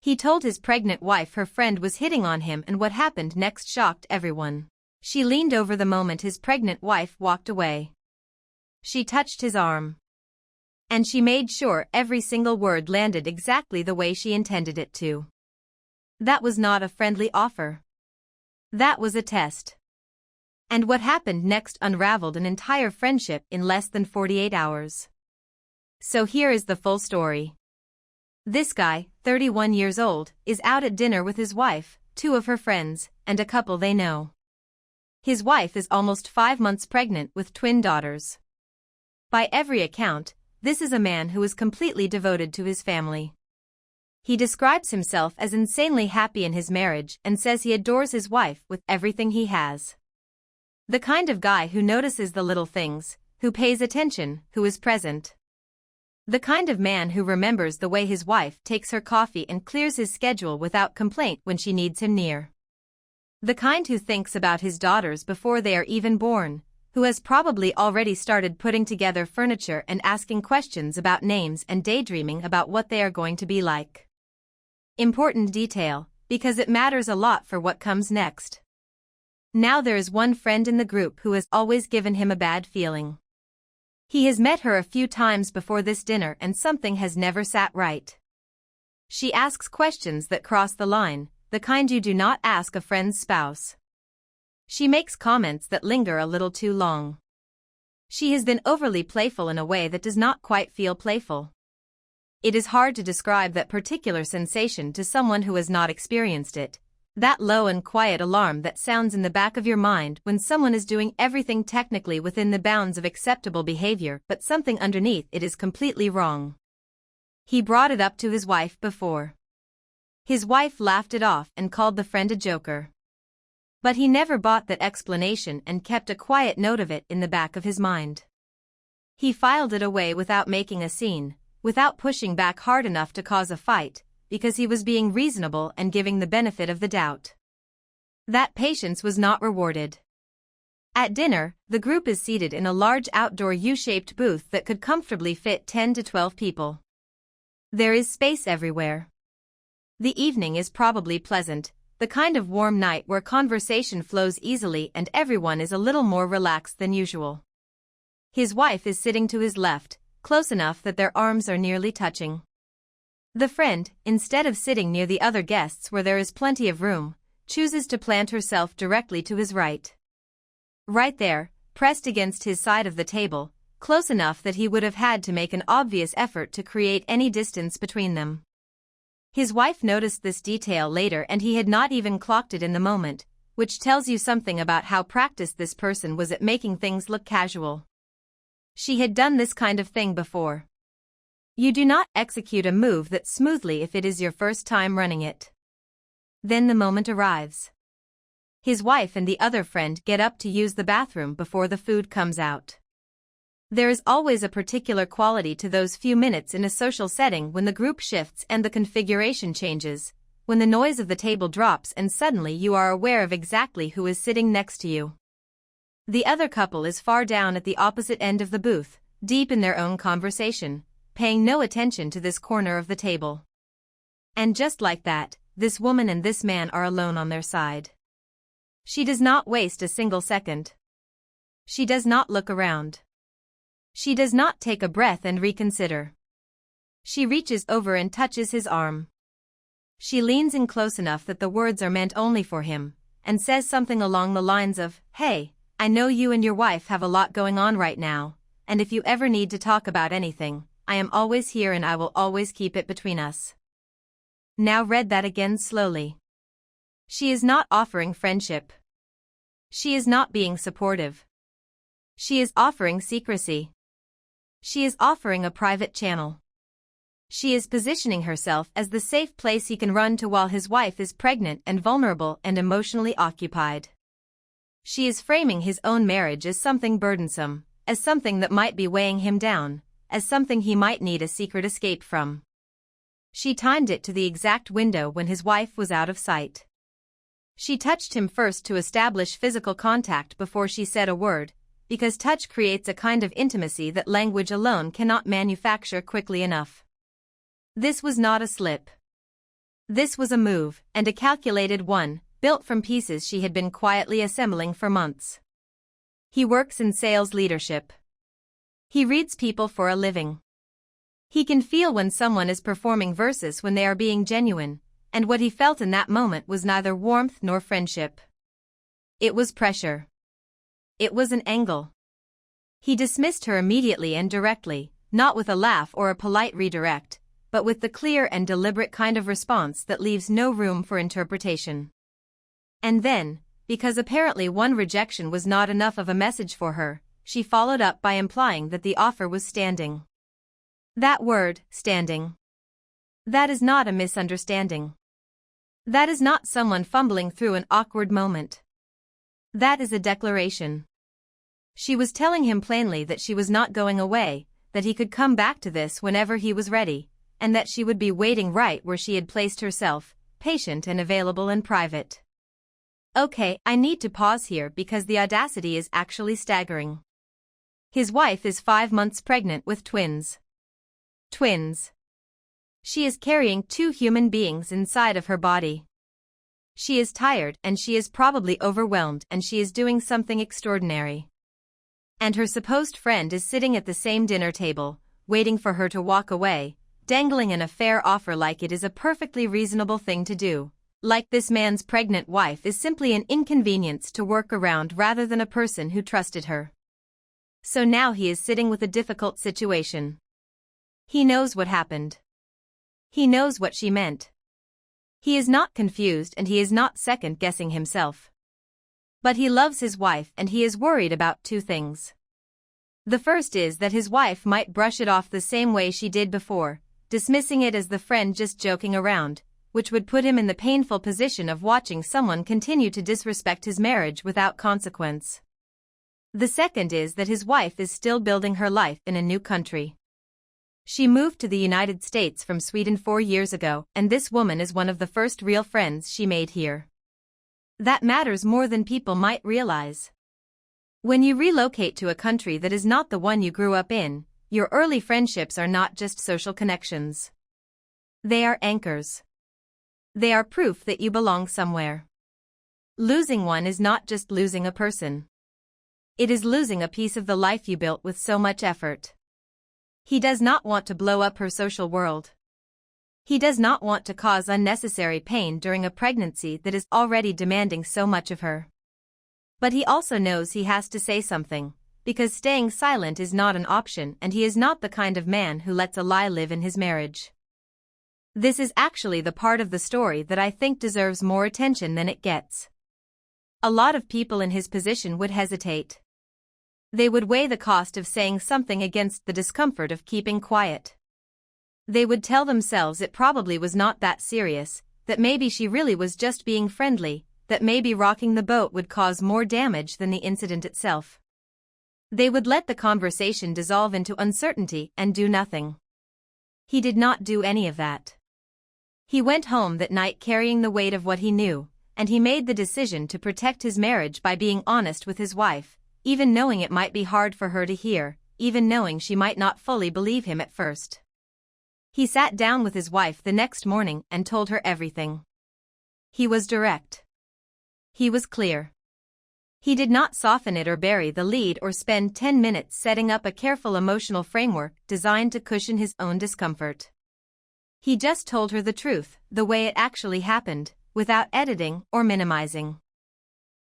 He told his pregnant wife her friend was hitting on him, and what happened next shocked everyone. She leaned over the moment his pregnant wife walked away. She touched his arm. And she made sure every single word landed exactly the way she intended it to. That was not a friendly offer. That was a test. And what happened next unraveled an entire friendship in less than 48 hours. So here is the full story. This guy, 31 years old, is out at dinner with his wife, two of her friends, and a couple they know. His wife is almost 5 months pregnant with twin daughters. By every account, this is a man who is completely devoted to his family. He describes himself as insanely happy in his marriage and says he adores his wife with everything he has. The kind of guy who notices the little things, who pays attention, who is present. The kind of man who remembers the way his wife takes her coffee and clears his schedule without complaint when she needs him near. The kind who thinks about his daughters before they are even born, who has probably already started putting together furniture and asking questions about names and daydreaming about what they are going to be like. Important detail, because it matters a lot for what comes next. Now there is one friend in the group who has always given him a bad feeling. He has met her a few times before this dinner and something has never sat right. She asks questions that cross the line, the kind you do not ask a friend's spouse. She makes comments that linger a little too long. She has been overly playful in a way that does not quite feel playful. It is hard to describe that particular sensation to someone who has not experienced it. That low and quiet alarm that sounds in the back of your mind when someone is doing everything technically within the bounds of acceptable behavior, but something underneath it is completely wrong. He brought it up to his wife before. His wife laughed it off and called the friend a joker. But he never bought that explanation and kept a quiet note of it in the back of his mind. He filed it away without making a scene, without pushing back hard enough to cause a fight, because he was being reasonable and giving the benefit of the doubt. That patience was not rewarded. At dinner, the group is seated in a large outdoor U-shaped booth that could comfortably fit 10 to 12 people. There is space everywhere. The evening is probably pleasant, the kind of warm night where conversation flows easily and everyone is a little more relaxed than usual. His wife is sitting to his left, close enough that their arms are nearly touching. The friend, instead of sitting near the other guests where there is plenty of room, chooses to plant herself directly to his right. Right there, pressed against his side of the table, close enough that he would have had to make an obvious effort to create any distance between them. His wife noticed this detail later and he had not even clocked it in the moment, which tells you something about how practiced this person was at making things look casual. She had done this kind of thing before. You do not execute a move that smoothly if it is your first time running it. Then the moment arrives. His wife and the other friend get up to use the bathroom before the food comes out. There is always a particular quality to those few minutes in a social setting when the group shifts and the configuration changes, when the noise of the table drops and suddenly you are aware of exactly who is sitting next to you. The other couple is far down at the opposite end of the booth, deep in their own conversation, paying no attention to this corner of the table. And just like that, this woman and this man are alone on their side. She does not waste a single second. She does not look around. She does not take a breath and reconsider. She reaches over and touches his arm. She leans in close enough that the words are meant only for him, and says something along the lines of, "Hey, I know you and your wife have a lot going on right now, and if you ever need to talk about anything, I am always here and I will always keep it between us." Now read that again slowly. She is not offering friendship. She is not being supportive. She is offering secrecy. She is offering a private channel. She is positioning herself as the safe place he can run to while his wife is pregnant and vulnerable and emotionally occupied. She is framing his own marriage as something burdensome, as something that might be weighing him down, as something he might need a secret escape from. She timed it to the exact window when his wife was out of sight. She touched him first to establish physical contact before she said a word, because touch creates a kind of intimacy that language alone cannot manufacture quickly enough. This was not a slip. This was a move, and a calculated one, built from pieces she had been quietly assembling for months. He works in sales leadership. He reads people for a living. He can feel when someone is performing versus when they are being genuine, and what he felt in that moment was neither warmth nor friendship. It was pressure. It was an angle. He dismissed her immediately and directly, not with a laugh or a polite redirect, but with the clear and deliberate kind of response that leaves no room for interpretation. And then, because apparently one rejection was not enough of a message for her, she followed up by implying that the offer was standing. That word, standing. That is not a misunderstanding. That is not someone fumbling through an awkward moment. That is a declaration. She was telling him plainly that she was not going away, that he could come back to this whenever he was ready, and that she would be waiting right where she had placed herself, patient and available and private. Okay, I need to pause here because the audacity is actually staggering. His wife is 5 months pregnant with twins. Twins. She is carrying 2 human beings inside of her body. She is tired and she is probably overwhelmed and she is doing something extraordinary. And her supposed friend is sitting at the same dinner table, waiting for her to walk away, dangling an affair offer like it is a perfectly reasonable thing to do. Like this man's pregnant wife is simply an inconvenience to work around rather than a person who trusted her. So now he is sitting with a difficult situation. He knows what happened. He knows what she meant. He is not confused and he is not second-guessing himself. But he loves his wife and he is worried about 2 things. The first is that his wife might brush it off the same way she did before, dismissing it as the friend just joking around, which would put him in the painful position of watching someone continue to disrespect his marriage without consequence. The second is that his wife is still building her life in a new country. She moved to the United States from Sweden 4 years ago, and this woman is one of the first real friends she made here. That matters more than people might realize. When you relocate to a country that is not the one you grew up in, your early friendships are not just social connections. They are anchors. They are proof that you belong somewhere. Losing one is not just losing a person. It is losing a piece of the life you built with so much effort. He does not want to blow up her social world. He does not want to cause unnecessary pain during a pregnancy that is already demanding so much of her. But he also knows he has to say something, because staying silent is not an option and he is not the kind of man who lets a lie live in his marriage. This is actually the part of the story that I think deserves more attention than it gets. A lot of people in his position would hesitate. They would weigh the cost of saying something against the discomfort of keeping quiet. They would tell themselves it probably was not that serious, that maybe she really was just being friendly, that maybe rocking the boat would cause more damage than the incident itself. They would let the conversation dissolve into uncertainty and do nothing. He did not do any of that. He went home that night carrying the weight of what he knew, and he made the decision to protect his marriage by being honest with his wife, even knowing it might be hard for her to hear, even knowing she might not fully believe him at first. He sat down with his wife the next morning and told her everything. He was direct. He was clear. He did not soften it or bury the lead or spend 10 minutes setting up a careful emotional framework designed to cushion his own discomfort. He just told her the truth, the way it actually happened, without editing or minimizing.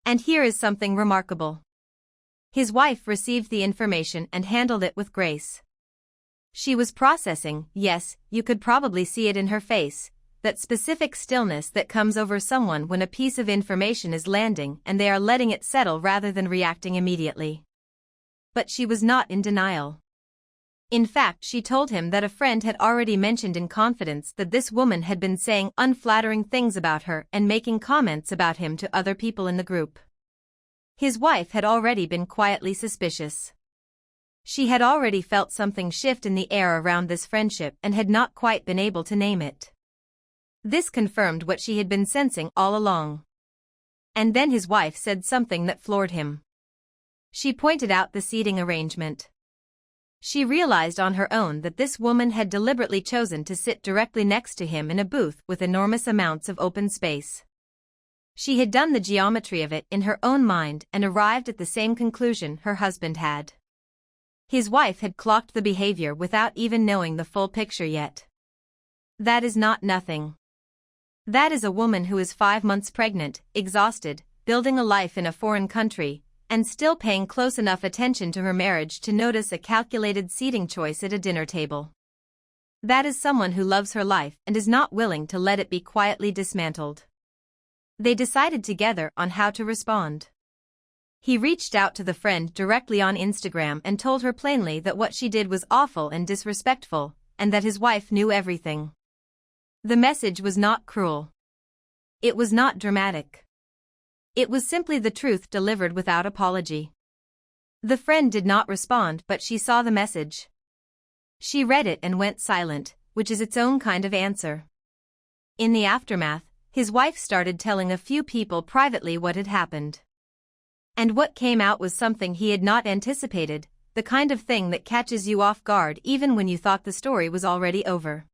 And here is something remarkable. His wife received the information and handled it with grace. She was processing, yes, you could probably see it in her face, that specific stillness that comes over someone when a piece of information is landing and they are letting it settle rather than reacting immediately. But she was not in denial. In fact, she told him that a friend had already mentioned in confidence that this woman had been saying unflattering things about her and making comments about him to other people in the group. His wife had already been quietly suspicious. She had already felt something shift in the air around this friendship and had not quite been able to name it. This confirmed what she had been sensing all along. And then his wife said something that floored him. She pointed out the seating arrangement. She realized on her own that this woman had deliberately chosen to sit directly next to him in a booth with enormous amounts of open space. She had done the geometry of it in her own mind and arrived at the same conclusion her husband had. His wife had clocked the behavior without even knowing the full picture yet. That is not nothing. That is a woman who is 5 months pregnant, exhausted, building a life in a foreign country, and still paying close enough attention to her marriage to notice a calculated seating choice at a dinner table. That is someone who loves her life and is not willing to let it be quietly dismantled. They decided together on how to respond. He reached out to the friend directly on Instagram and told her plainly that what she did was awful and disrespectful, and that his wife knew everything. The message was not cruel. It was not dramatic. It was simply the truth delivered without apology. The friend did not respond, but she saw the message. She read it and went silent, which is its own kind of answer. In the aftermath, his wife started telling a few people privately what had happened. And what came out was something he had not anticipated, the kind of thing that catches you off guard even when you thought the story was already over.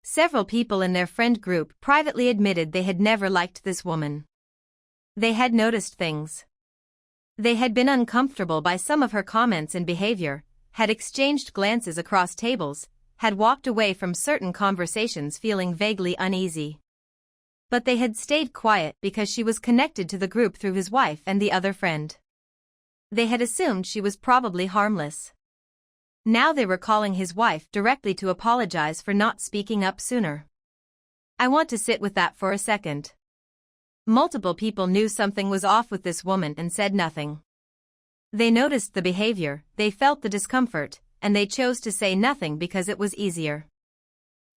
Several people in their friend group privately admitted they had never liked this woman. They had noticed things. They had been uncomfortable by some of her comments and behavior, had exchanged glances across tables, had walked away from certain conversations feeling vaguely uneasy. But they had stayed quiet because she was connected to the group through his wife and the other friend. They had assumed she was probably harmless. Now they were calling his wife directly to apologize for not speaking up sooner. I want to sit with that for a second. Multiple people knew something was off with this woman and said nothing. They noticed the behavior, they felt the discomfort, and they chose to say nothing because it was easier.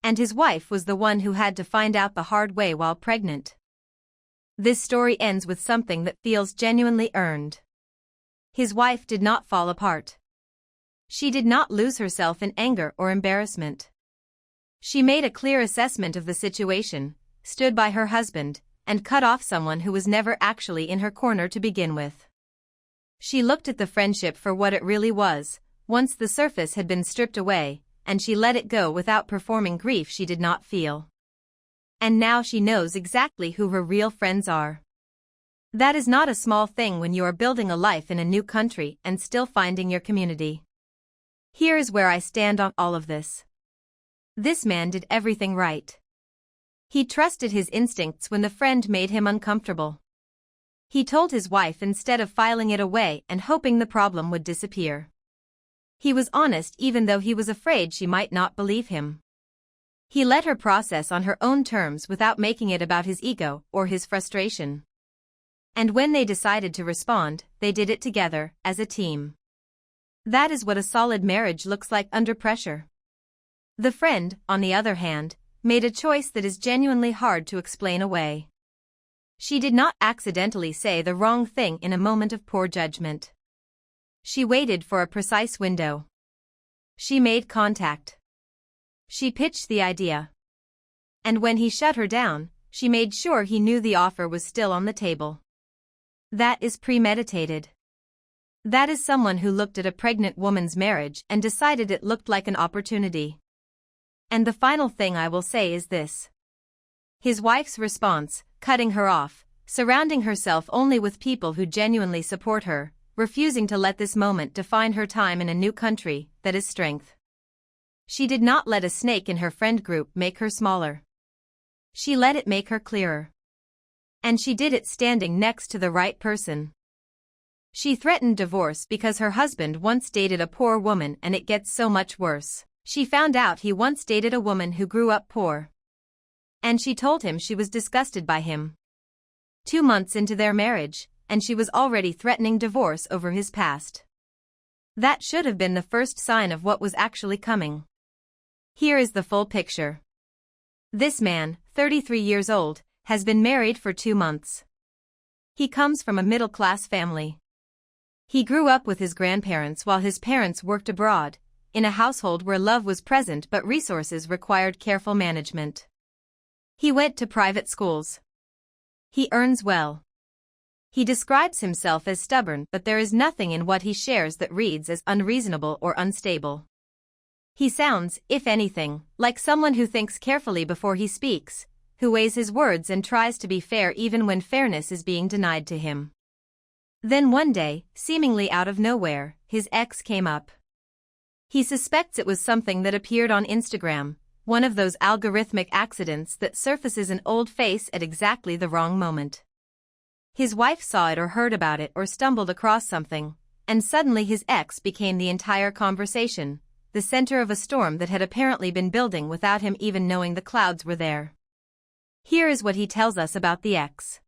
And his wife was the one who had to find out the hard way while pregnant. This story ends with something that feels genuinely earned. His wife did not fall apart. She did not lose herself in anger or embarrassment. She made a clear assessment of the situation, stood by her husband, and cut off someone who was never actually in her corner to begin with. She looked at the friendship for what it really was, once the surface had been stripped away, and she let it go without performing grief she did not feel. And now she knows exactly who her real friends are. That is not a small thing when you are building a life in a new country and still finding your community. Here is where I stand on all of this. This man did everything right. He trusted his instincts when the friend made him uncomfortable. He told his wife instead of filing it away and hoping the problem would disappear. He was honest even though he was afraid she might not believe him. He let her process on her own terms without making it about his ego or his frustration. And when they decided to respond, they did it together, as a team. That is what a solid marriage looks like under pressure. The friend, on the other hand, made a choice that is genuinely hard to explain away. She did not accidentally say the wrong thing in a moment of poor judgment. She waited for a precise window. She made contact. She pitched the idea. And when he shut her down, she made sure he knew the offer was still on the table. That is premeditated. That is someone who looked at a pregnant woman's marriage and decided it looked like an opportunity. And the final thing I will say is this. His wife's response, cutting her off, surrounding herself only with people who genuinely support her, refusing to let this moment define her time in a new country, that is strength. She did not let a snake in her friend group make her smaller. She let it make her clearer. And she did it standing next to the right person. She threatened divorce because her husband once dated a poor woman, and it gets so much worse. She found out he once dated a woman who grew up poor. And she told him she was disgusted by him. 2 months into their marriage, and she was already threatening divorce over his past. That should have been the first sign of what was actually coming. Here is the full picture. This man, 33 years old, has been married for 2 months. He comes from a middle-class family. He grew up with his grandparents while his parents worked abroad, in a household where love was present but resources required careful management. He went to private schools. He earns well. He describes himself as stubborn, but there is nothing in what he shares that reads as unreasonable or unstable. He sounds, if anything, like someone who thinks carefully before he speaks, who weighs his words and tries to be fair even when fairness is being denied to him. Then one day, seemingly out of nowhere, his ex came up. He suspects it was something that appeared on Instagram, one of those algorithmic accidents that surfaces an old face at exactly the wrong moment. His wife saw it or heard about it or stumbled across something, and suddenly his ex became the entire conversation, the center of a storm that had apparently been building without him even knowing the clouds were there. Here is what he tells us about the ex.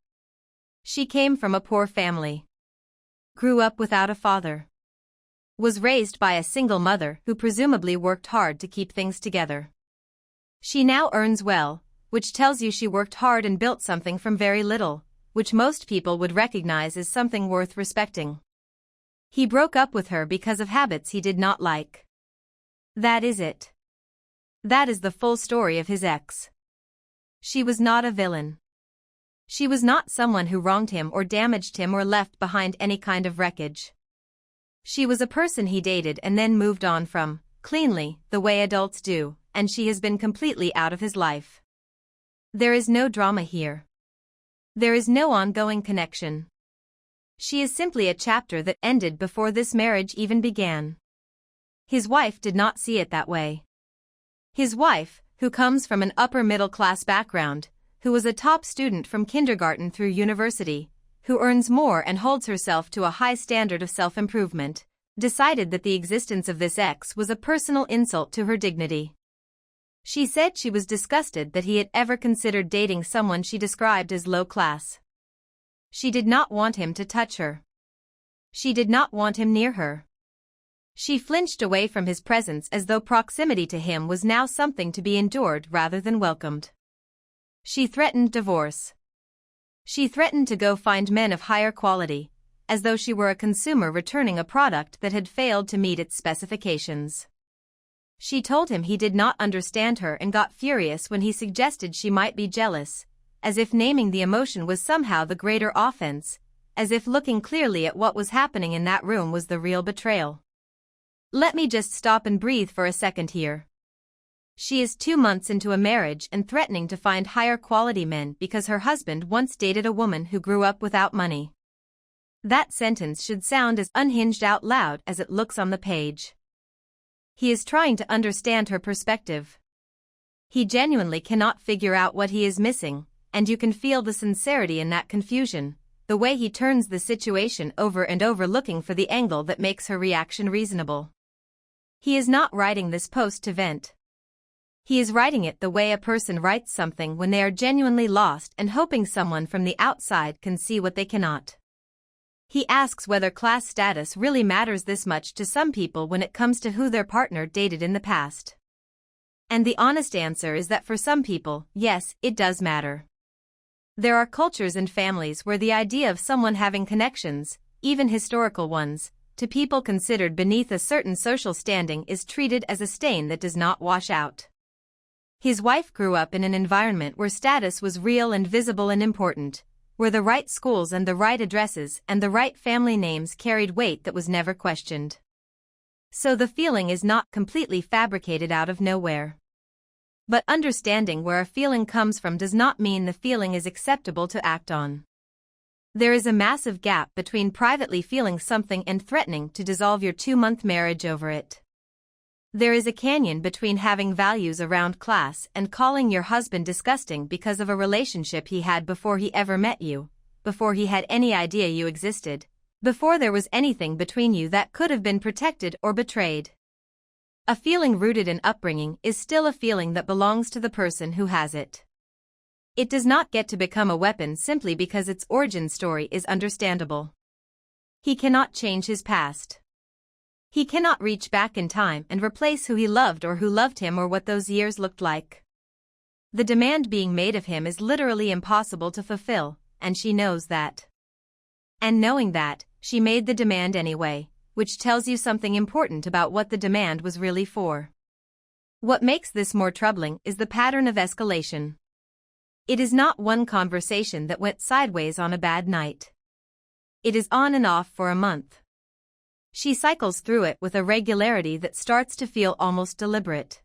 She came from a poor family. Grew up without a father. Was raised by a single mother who presumably worked hard to keep things together. She now earns well, which tells you she worked hard and built something from very little, which most people would recognize as something worth respecting. He broke up with her because of habits he did not like. That is it. That is the full story of his ex. She was not a villain. She was not someone who wronged him or damaged him or left behind any kind of wreckage. She was a person he dated and then moved on from, cleanly, the way adults do, and she has been completely out of his life. There is no drama here. There is no ongoing connection. She is simply a chapter that ended before this marriage even began. His wife did not see it that way. His wife, who comes from an upper-middle-class background, who was a top student from kindergarten through university, who earns more and holds herself to a high standard of self-improvement, decided that the existence of this ex was a personal insult to her dignity. She said she was disgusted that he had ever considered dating someone she described as low class. She did not want him to touch her. She did not want him near her. She flinched away from his presence as though proximity to him was now something to be endured rather than welcomed. She threatened divorce. She threatened to go find men of higher quality, as though she were a consumer returning a product that had failed to meet its specifications. She told him he did not understand her and got furious when he suggested she might be jealous, as if naming the emotion was somehow the greater offense, as if looking clearly at what was happening in that room was the real betrayal. Let me just stop and breathe for a second here. She is 2 months into a marriage and threatening to find higher quality men because her husband once dated a woman who grew up without money. That sentence should sound as unhinged out loud as it looks on the page. He is trying to understand her perspective. He genuinely cannot figure out what he is missing, and you can feel the sincerity in that confusion, the way he turns the situation over and over looking for the angle that makes her reaction reasonable. He is not writing this post to vent. He is writing it the way a person writes something when they are genuinely lost and hoping someone from the outside can see what they cannot. He asks whether class status really matters this much to some people when it comes to who their partner dated in the past. And the honest answer is that for some people, yes, it does matter. There are cultures and families where the idea of someone having connections, even historical ones, to people considered beneath a certain social standing is treated as a stain that does not wash out. His wife grew up in an environment where status was real and visible and important, where the right schools and the right addresses and the right family names carried weight that was never questioned. So the feeling is not completely fabricated out of nowhere. But understanding where a feeling comes from does not mean the feeling is acceptable to act on. There is a massive gap between privately feeling something and threatening to dissolve your 2-month marriage over it. There is a canyon between having values around class and calling your husband disgusting because of a relationship he had before he ever met you, before he had any idea you existed, before there was anything between you that could have been protected or betrayed. A feeling rooted in upbringing is still a feeling that belongs to the person who has it. It does not get to become a weapon simply because its origin story is understandable. He cannot change his past. He cannot reach back in time and replace who he loved or who loved him or what those years looked like. The demand being made of him is literally impossible to fulfill, and she knows that. And knowing that, she made the demand anyway, which tells you something important about what the demand was really for. What makes this more troubling is the pattern of escalation. It is not one conversation that went sideways on a bad night. It is on and off for a month. She cycles through it with a regularity that starts to feel almost deliberate.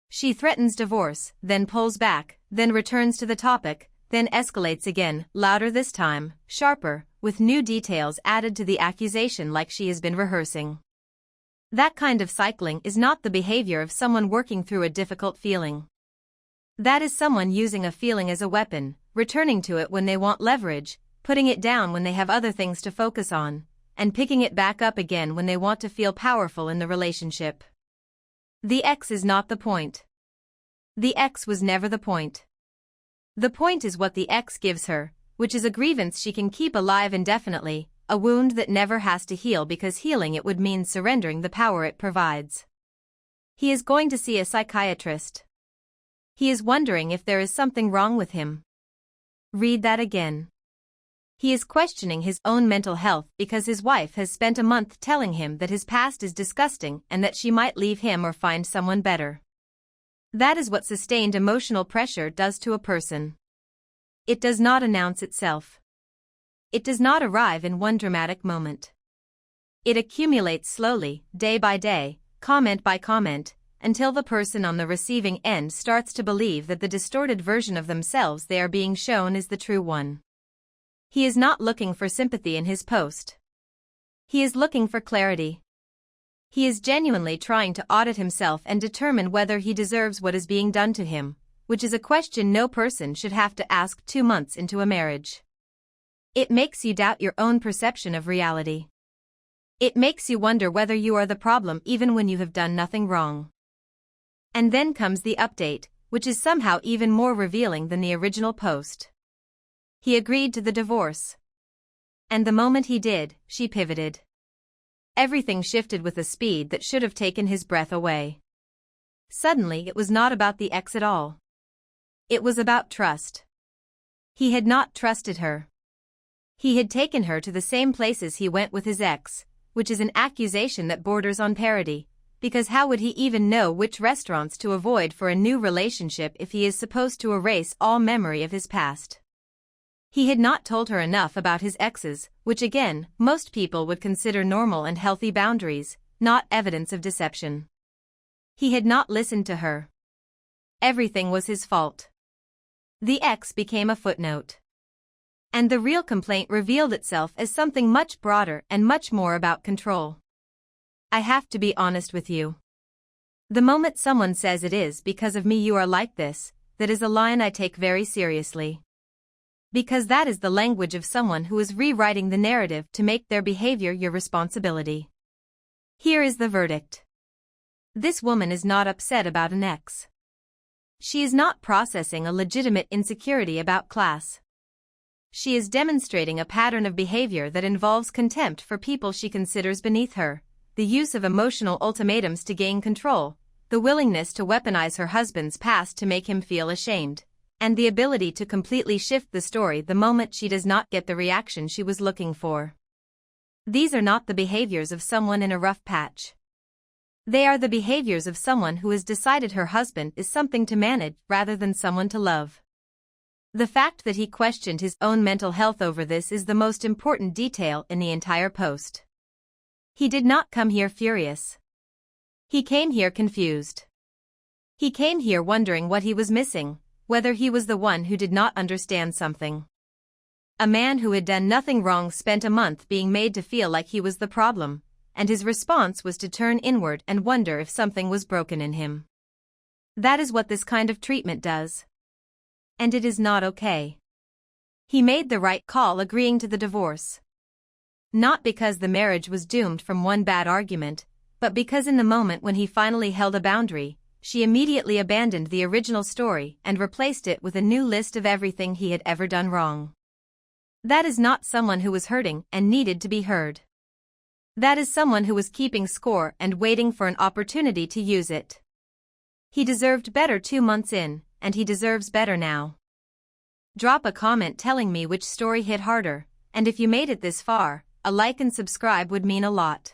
She threatens divorce, then pulls back, then returns to the topic, then escalates again, louder this time, sharper, with new details added to the accusation like she has been rehearsing. That kind of cycling is not the behavior of someone working through a difficult feeling. That is someone using a feeling as a weapon, returning to it when they want leverage, putting it down when they have other things to focus on, and picking it back up again when they want to feel powerful in the relationship. The ex is not the point. The ex was never the point. The point is what the ex gives her, which is a grievance she can keep alive indefinitely, a wound that never has to heal because healing it would mean surrendering the power it provides. He is going to see a psychiatrist. He is wondering if there is something wrong with him. Read that again. He is questioning his own mental health because his wife has spent a month telling him that his past is disgusting and that she might leave him or find someone better. That is what sustained emotional pressure does to a person. It does not announce itself. It does not arrive in one dramatic moment. It accumulates slowly, day by day, comment by comment, until the person on the receiving end starts to believe that the distorted version of themselves they are being shown is the true one. He is not looking for sympathy in his post. He is looking for clarity. He is genuinely trying to audit himself and determine whether he deserves what is being done to him, which is a question no person should have to ask 2 months into a marriage. It makes you doubt your own perception of reality. It makes you wonder whether you are the problem even when you have done nothing wrong. And then comes the update, which is somehow even more revealing than the original post. He agreed to the divorce. And the moment he did, she pivoted. Everything shifted with a speed that should have taken his breath away. Suddenly it was not about the ex at all. It was about trust. He had not trusted her. He had taken her to the same places he went with his ex, which is an accusation that borders on parody, because how would he even know which restaurants to avoid for a new relationship if he is supposed to erase all memory of his past? He had not told her enough about his exes, which again, most people would consider normal and healthy boundaries, not evidence of deception. He had not listened to her. Everything was his fault. The ex became a footnote. And the real complaint revealed itself as something much broader and much more about control. I have to be honest with you. The moment someone says it is because of me you are like this, that is a line I take very seriously. Because that is the language of someone who is rewriting the narrative to make their behavior your responsibility. Here is the verdict. This woman is not upset about an ex. She is not processing a legitimate insecurity about class. She is demonstrating a pattern of behavior that involves contempt for people she considers beneath her, the use of emotional ultimatums to gain control, the willingness to weaponize her husband's past to make him feel ashamed, and the ability to completely shift the story the moment she does not get the reaction she was looking for. These are not the behaviors of someone in a rough patch. They are the behaviors of someone who has decided her husband is something to manage rather than someone to love. The fact that he questioned his own mental health over this is the most important detail in the entire post. He did not come here furious. He came here confused. He came here wondering what he was missing, whether he was the one who did not understand something. A man who had done nothing wrong spent a month being made to feel like he was the problem, and his response was to turn inward and wonder if something was broken in him. That is what this kind of treatment does. And it is not okay. He made the right call agreeing to the divorce. Not because the marriage was doomed from one bad argument, but because in the moment when he finally held a boundary, she immediately abandoned the original story and replaced it with a new list of everything he had ever done wrong. That is not someone who was hurting and needed to be heard. That is someone who was keeping score and waiting for an opportunity to use it. He deserved better 2 months in, and he deserves better now. Drop a comment telling me which story hit harder, and if you made it this far, a like and subscribe would mean a lot.